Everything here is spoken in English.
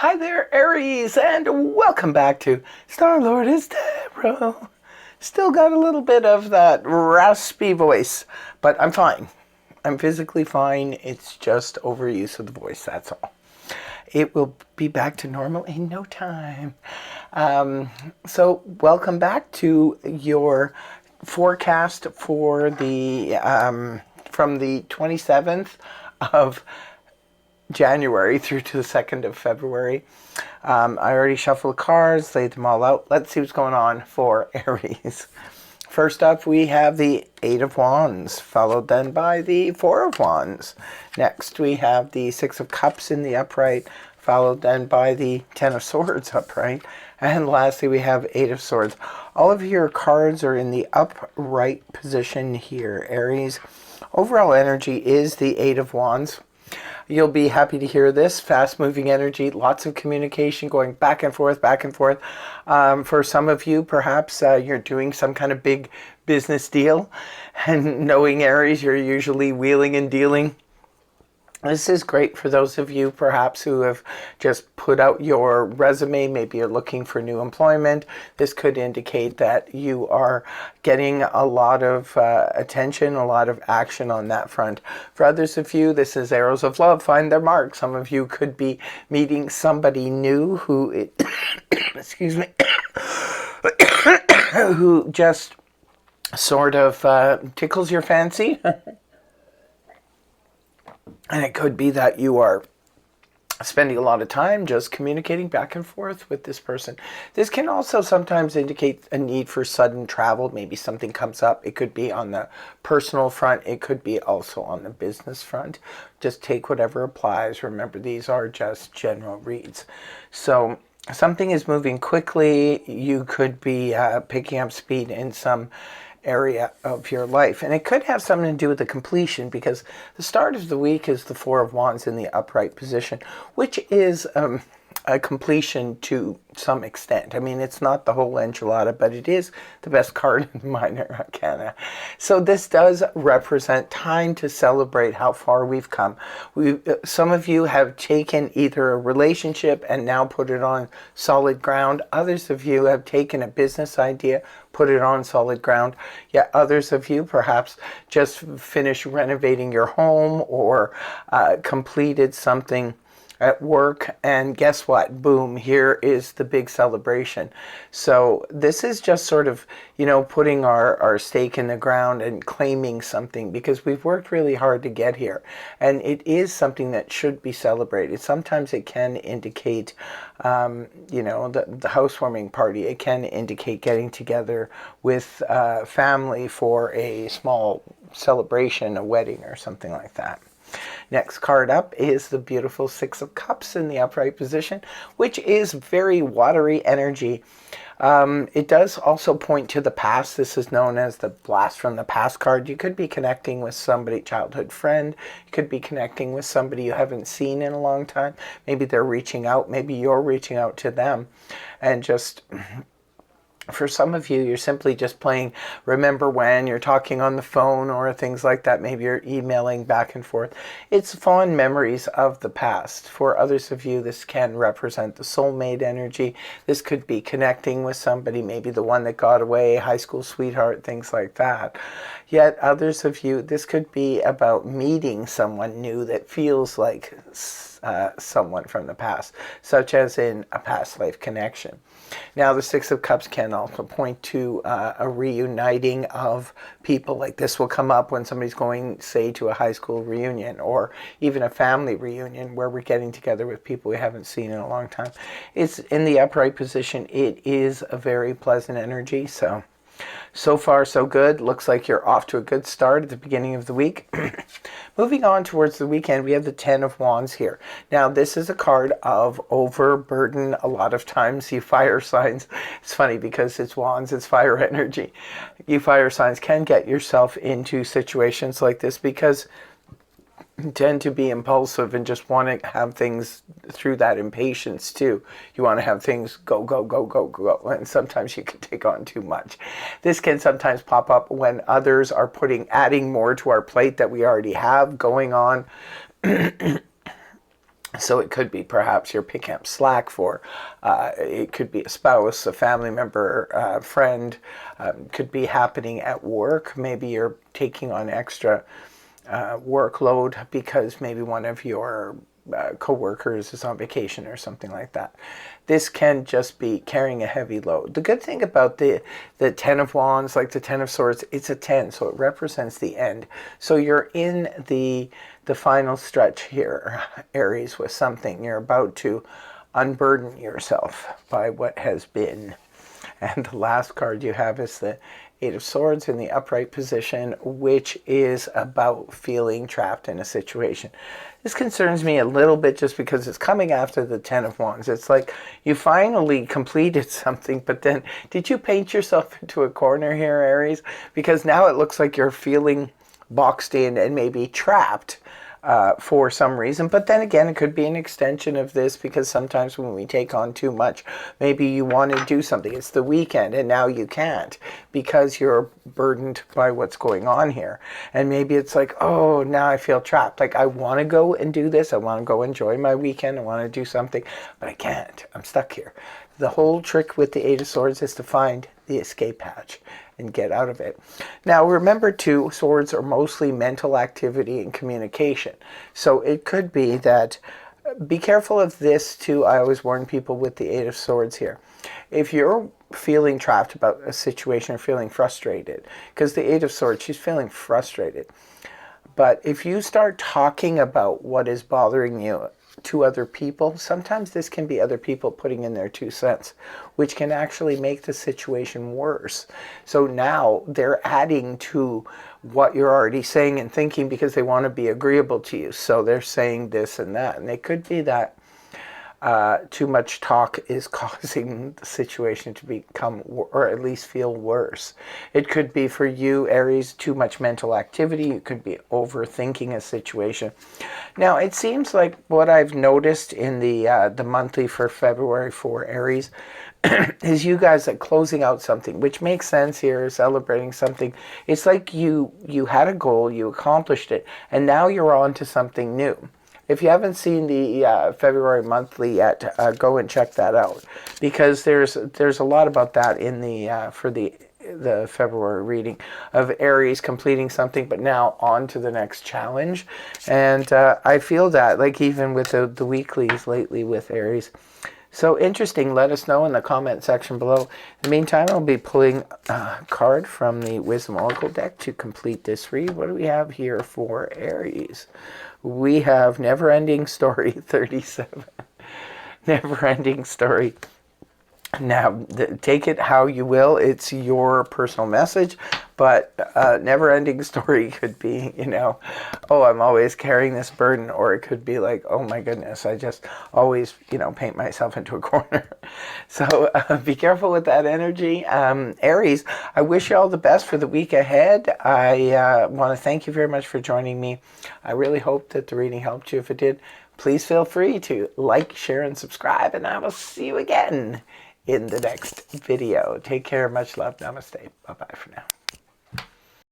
Hi there, Aries, and welcome back to Star-Lord is Deborah. Still got a little bit of that raspy voice, but I'm fine. I'm physically fine. It's just overuse of the voice, that's all. It will be back to normal in no time. So welcome back to your forecast for the from the 27th of January through to the 2nd of February. I already shuffled the cards, laid them all out. Let's see what's going on for Aries. First up, we have the Eight of Wands, followed then by the Four of Wands. Next, we have the Six of Cups in the upright, followed then by the Ten of Swords upright. And lastly, we have Eight of Swords. All of your cards are in the upright position here, Aries. Overall energy is the Eight of Wands. You'll be happy to hear this. Fast-moving energy, lots of communication going back and forth, back and forth. For some of you, perhaps you're doing some kind of big business deal. And knowing Aries, you're usually wheeling and dealing. This is great for those of you perhaps who have just put out your resume. Maybe you're looking for new employment. This could indicate that you are getting a lot of attention, a lot of action on that front. For others of you, this is arrows of love, find their mark. Some of you could be meeting somebody new who, excuse me, who just sort of tickles your fancy. And it could be that you are spending a lot of time just communicating back and forth with this person. This can also sometimes indicate a need for sudden travel. Maybe something comes up. It could be on the personal front. It could be also on the business front. Just take whatever applies. Remember, these are just general reads. So something is moving quickly. You could be picking up speed in some area of your life, and it could have something to do with the completion, because the start of the week is the Four of Wands in the upright position, which is a completion to some extent. I mean, it's not the whole enchilada, but it is the best card in Minor Arcana. So this does represent time to celebrate how far we've come. Some of you have taken either a relationship and now put it on solid ground. Others of you have taken a business idea, put it on solid ground. Yet others of you perhaps just finished renovating your home or completed something at work, and guess what? Boom, here is the big celebration. So this is just sort of, putting our stake in the ground and claiming something, because we've worked really hard to get here. And it is something that should be celebrated. Sometimes it can indicate, the housewarming party. It can indicate getting together with family for a small celebration, a wedding or something like that. Next card up is the beautiful Six of Cups in the upright position, which is very watery energy. It does also point to the past. This is known as the Blast from the Past card. You could be connecting with somebody, childhood friend. You could be connecting with somebody you haven't seen in a long time. Maybe they're reaching out. Maybe you're reaching out to them. And just, for some of you, you're simply just playing remember when. You're talking on the phone or things like that. Maybe you're emailing back and forth. It's fond memories of the past. For others of you, this can represent the soulmate energy. This could be connecting with somebody, maybe the one that got away, high school sweetheart, things like that. Yet others of you, this could be about meeting someone new that feels like someone from the past, such as in a past life connection. Now, the Six of Cups can also point to a reuniting of people. Like this will come up when somebody's going, say, to a high school reunion or even a family reunion where we're getting together with people we haven't seen in a long time. It's in the upright position. It is a very pleasant energy. So far, so good. Looks like you're off to a good start at the beginning of the week. Moving on towards the weekend, we have the Ten of Wands here. Now, this is a card of overburden. A lot of times, you fire signs, it's funny because it's wands, it's fire energy. You fire signs can get yourself into situations like this because tend to be impulsive and just want to have things through that impatience too. You want to have things go, go, go, go, go, and sometimes you can take on too much. This can sometimes pop up when others are adding more to our plate that we already have going on. So it could be perhaps you're picking up slack for, it could be a spouse, a family member, a friend, could be happening at work. Maybe you're taking on extra workload because maybe one of your co-workers is on vacation or something like that. This can just be carrying a heavy load. The good thing about the Ten of Wands, like the Ten of Swords, it's a 10, so it represents the end. So you're in the final stretch here, Aries, with something. You're about to unburden yourself by what has been. And the last card you have is the Eight of Swords in the upright position, which is about feeling trapped in a situation. This concerns me a little bit just because it's coming after the Ten of Wands. It's like you finally completed something, but then did you paint yourself into a corner here, Aries? Because now it looks like you're feeling boxed in and maybe trapped for some reason. But then again, it could be an extension of this, because sometimes when we take on too much, maybe you want to do something. It's the weekend and now you can't because you're burdened by what's going on here. And maybe it's like, oh, now I feel trapped. Like, I want to go and do this. I want to go enjoy my weekend. I want to do something, but I can't. I'm stuck here. The whole trick with the Eight of Swords is to find the escape hatch and get out of it. Now remember too, swords are mostly mental activity and communication. So it could be that, be careful of this too. I always warn people with the Eight of Swords here. If you're feeling trapped about a situation or feeling frustrated, because the Eight of Swords, she's feeling frustrated. But if you start talking about what is bothering you to other people, sometimes this can be other people putting in their 2 cents, which can actually make the situation worse. So now they're adding to what you're already saying and thinking because they want to be agreeable to you. So they're saying this and that, and it could be that too much talk is causing the situation to become, or at least feel worse. It could be for you, Aries, too much mental activity. You could be overthinking a situation. Now, it seems like what I've noticed in the monthly for February for Aries is you guys are closing out something, which makes sense here, celebrating something. It's like you had a goal, you accomplished it, and now you're on to something new. If you haven't seen the February monthly yet, go and check that out, because there's a lot about that in the for the February reading of Aries completing something, but now on to the next challenge. And I feel that, like, even with the weeklies lately with Aries. So interesting. Let us know in the comment section below. In the meantime, I'll be pulling a card from the Wisdom Oracle deck to complete this read. What do we have here for Aries? We have Never Ending Story 37. Never Ending Story. Now, take it how you will. It's your personal message, but Never Ending Story could be, you know, oh, I'm always carrying this burden, or it could be like, oh my goodness, I just always, you know, paint myself into a corner. So be careful with that energy. Aries, I wish you all the best for the week ahead. I want to thank you very much for joining me. I really hope that the reading helped you. If it did, please feel free to like, share, and subscribe, and I will see you again in the next video. Take care. Much love. Namaste. Bye-bye for now.